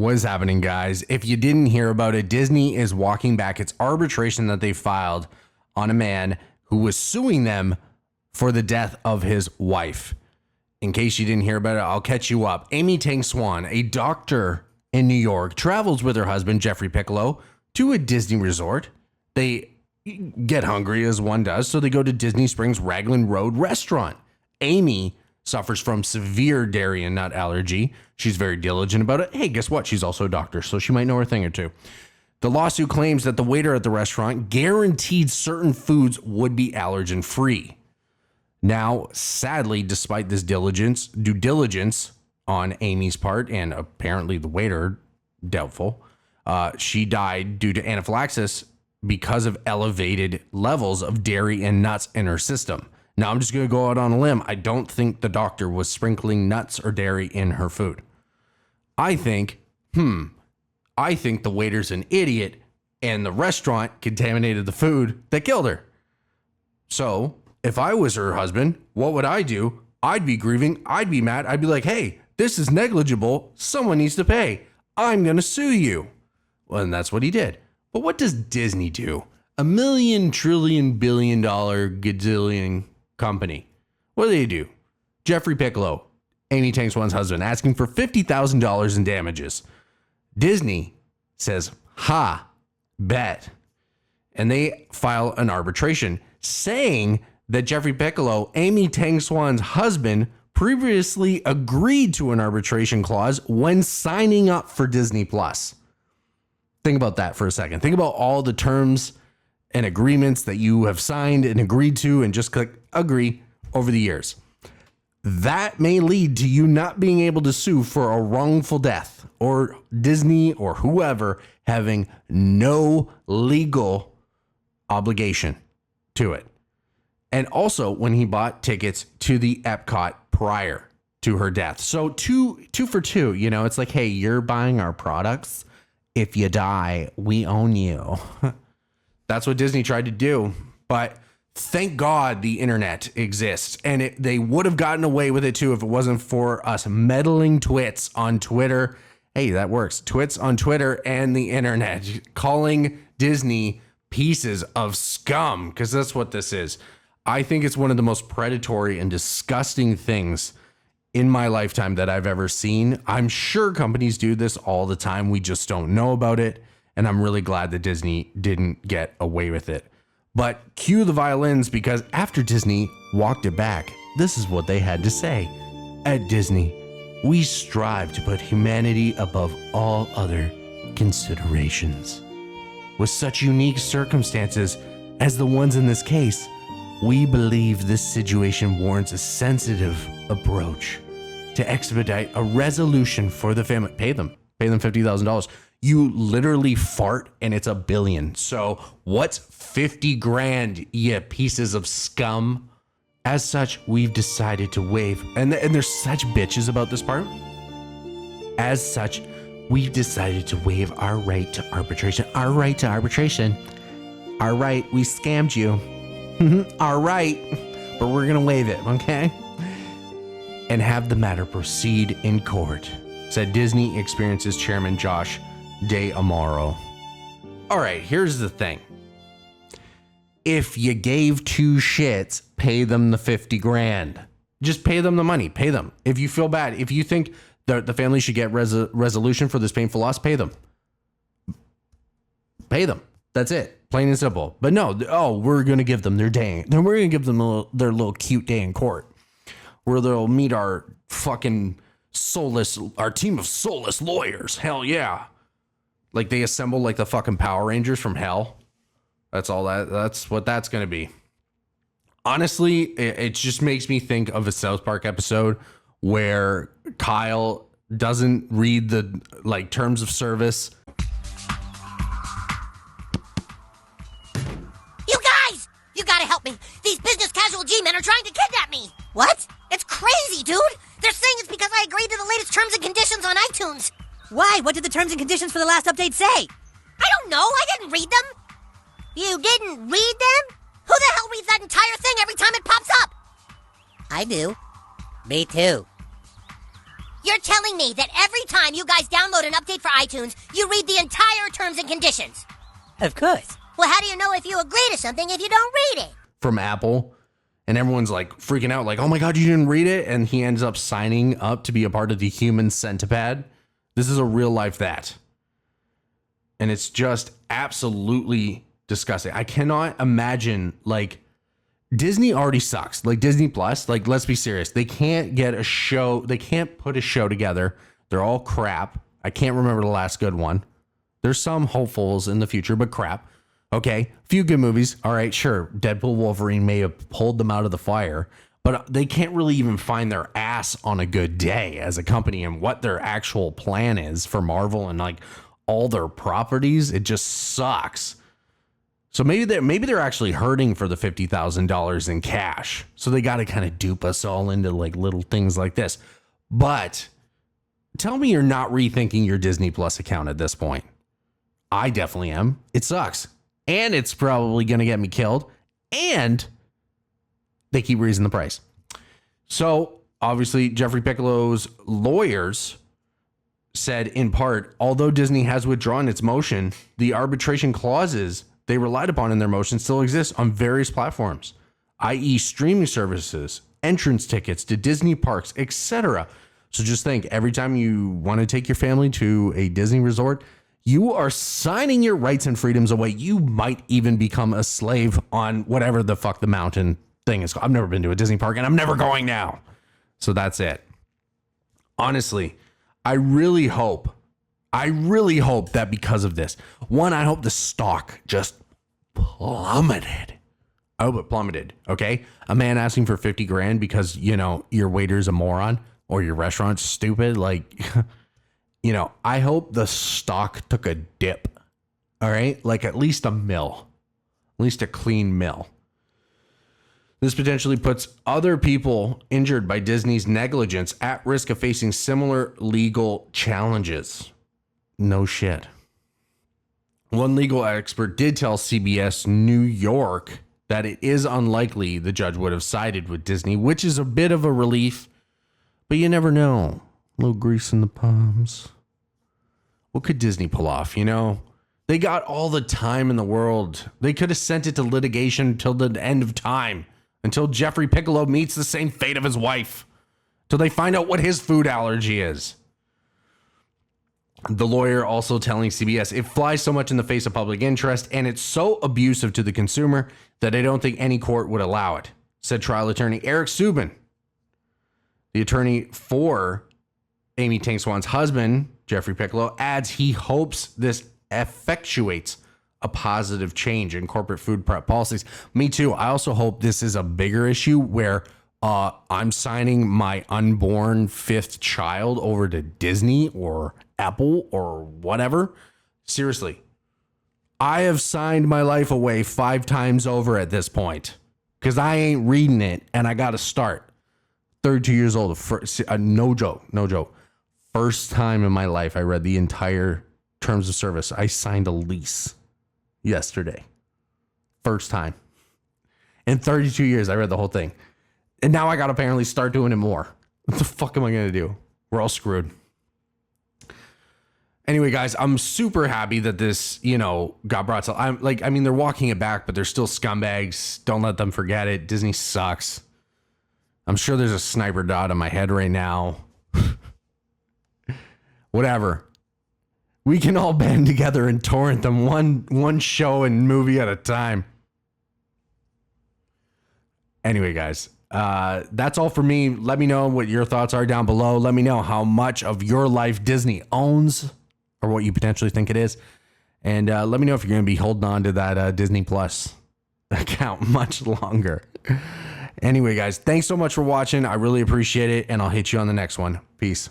What is happening, guys? If you didn't hear about it, Disney is walking back its arbitration that they filed on a man who was suing them for the death of his wife. In case you didn't hear about it, I'll catch you up. Amy Tang Swan, a doctor in New York, travels with her husband, Jeffrey Piccolo, to a Disney resort. They get hungry, as one does, so they go to Disney Springs Raglan Road restaurant. Amy suffers from severe dairy and nut allergy. She's very diligent about it. Hey, guess what? She's also a doctor, so she might know a thing or two. The lawsuit claims that the waiter at the restaurant guaranteed certain foods would be allergen-free. Now, sadly, despite this due diligence on Amy's part, and apparently the waiter, doubtful, she died due to anaphylaxis because of elevated levels of dairy and nuts in her system. Now, I'm just going to go out on a limb. I don't think the doctor was sprinkling nuts or dairy in her food. I think the waiter's an idiot and the restaurant contaminated the food that killed her. So, if I was her husband, what would I do? I'd be grieving. I'd be mad. I'd be like, hey, this is negligible. Someone needs to pay. I'm going to sue you. Well, and that's what he did. But what does Disney do? $1 million trillion billion gazillion company. What do? Jeffrey Piccolo, Amy Tang Swan's husband, asking for $50,000 in damages. Disney says, ha, bet. And they file an arbitration saying that Jeffrey Piccolo, Amy Tang Swan's husband, previously agreed to an arbitration clause when signing up for Disney Plus. Think about that for a second. Think about all the terms and agreements that you have signed and agreed to and just click agree over the years. That may lead to you not being able to sue for a wrongful death, or Disney or whoever having no legal obligation to it. And also when he bought tickets to the Epcot prior to her death. So two for two, it's like, hey, you're buying our products. If you die, we own you. That's what Disney tried to do. But thank God the internet exists. And they would have gotten away with it too if it wasn't for us meddling twits on Twitter. Hey, that works. Twits on Twitter and the internet calling Disney pieces of scum, because that's what this is. I think it's one of the most predatory and disgusting things in my lifetime that I've ever seen. I'm sure companies do this all the time. We just don't know about it. And I'm really glad that Disney didn't get away with it. But cue the violins, because after Disney walked it back, this is what they had to say. At Disney, we strive to put humanity above all other considerations. With such unique circumstances as the ones in this case, we believe this situation warrants a sensitive approach to expedite a resolution for the family. Pay them $50,000. You literally fart and it's $1 billion. So what's 50 grand, you pieces of scum? As such, we've decided to waive, and they're such bitches about this part. As such, we've decided to waive our right to arbitration. Our right to arbitration. Our right, we scammed you. Our right, but we're going to waive it, okay? And have the matter proceed in court, said Disney Experiences chairman Josh D'Amaro. All right, here's the thing. If you gave two shits, pay them the 50 grand. Just pay them the money. Pay them. If you feel bad, if you think the family should get resolution for this painful loss, pay them. Pay them. That's it. Plain and simple. But no, we're going to give them their day. Then we're going to give them their little cute day in court where they'll meet our fucking our team of soulless lawyers. Hell yeah. Like they assemble like the fucking Power Rangers from hell. That's what that's going to be. Honestly, it just makes me think of a South Park episode where Kyle doesn't read the terms of service. You gotta help me. These business casual G-men are trying to kidnap me. What? It's crazy, dude. They're saying it's because I agreed to the latest terms and conditions on iTunes. Why? What did the terms and conditions for the last update say? I don't know. I didn't read them. You didn't read them? Who the hell reads that entire thing every time it pops up? I do. Me too. You're telling me that every time you guys download an update for iTunes, you read the entire terms and conditions? Of course. Well, how do you know if you agree to something if you don't read it? From Apple. And everyone's like freaking out, like, oh my God, you didn't read it. And he ends up signing up to be a part of the human centipede. This is a real life that. And it's just absolutely disgusting. I cannot imagine, like, Disney already sucks. Like Disney Plus, like, let's be serious. They can't get a show. They can't put a show together. They're all crap. I can't remember the last good one. There's some hopefuls in the future, but crap. Okay, few good movies. All right, sure. Deadpool Wolverine may have pulled them out of the fire, but they can't really even find their ass on a good day as a company and what their actual plan is for Marvel and like all their properties. It just sucks. So maybe they're actually hurting for the $50,000 in cash. So they got to kind of dupe us all into like little things like this. But tell me you're not rethinking your Disney Plus account at this point. I definitely am. It sucks. And it's probably going to get me killed. And they keep raising the price. So obviously Jeffrey Piccolo's lawyers said in part, although Disney has withdrawn its motion, the arbitration clauses they relied upon in their motion still exist on various platforms, i.e. streaming services, entrance tickets to Disney parks, etc. So just think, every time you want to take your family to a Disney resort, you are signing your rights and freedoms away. You might even become a slave on whatever the fuck the mountain thing is. I've never been to a Disney park and I'm never going now. So that's it. Honestly, I really hope that because of this, one, I hope the stock just plummeted. I hope it plummeted. Okay. A man asking for 50 grand because, you know, your waiter's a moron or your restaurant's stupid. Like, you know, I hope the stock took a dip. All right. Like at least a clean mill. This potentially puts other people injured by Disney's negligence at risk of facing similar legal challenges. No shit. One legal expert did tell CBS New York that it is unlikely the judge would have sided with Disney, which is a bit of a relief, but you never know. A little grease in the palms. What could Disney pull off, you know? They got all the time in the world. They could have sent it to litigation till the end of time, until Jeffrey Piccolo meets the same fate of his wife, till they find out what his food allergy is. The lawyer also telling CBS it flies so much in the face of public interest and it's so abusive to the consumer that I don't think any court would allow it, said trial attorney Eric Subin. The attorney for Amy Tank Swan's husband, Jeffrey Piccolo, adds he hopes this effectuates a positive change in corporate food prep policies. Me too. I also hope this is a bigger issue where I'm signing my unborn fifth child over to Disney or Apple or whatever. Seriously, I have signed my life away 5 times over at this point because I ain't reading it and I got to start. 32 years old. No joke. First time in my life I read the entire terms of service. I signed a lease yesterday. First time. In 32 years, I read the whole thing. And now I got to apparently start doing it more. What the fuck am I going to do? We're all screwed. Anyway, guys, I'm super happy that this, got brought to, they're walking it back, but they're still scumbags. Don't let them forget it. Disney sucks. I'm sure there's a sniper dot on my head right now. Whatever. We can all band together and torrent them one show and movie at a time. Anyway, guys, that's all for me. Let me know what your thoughts are down below. Let me know how much of your life Disney owns or what you potentially think it is. And let me know if you're going to be holding on to that Disney Plus account much longer. Anyway, guys, thanks so much for watching. I really appreciate it. And I'll hit you on the next one. Peace.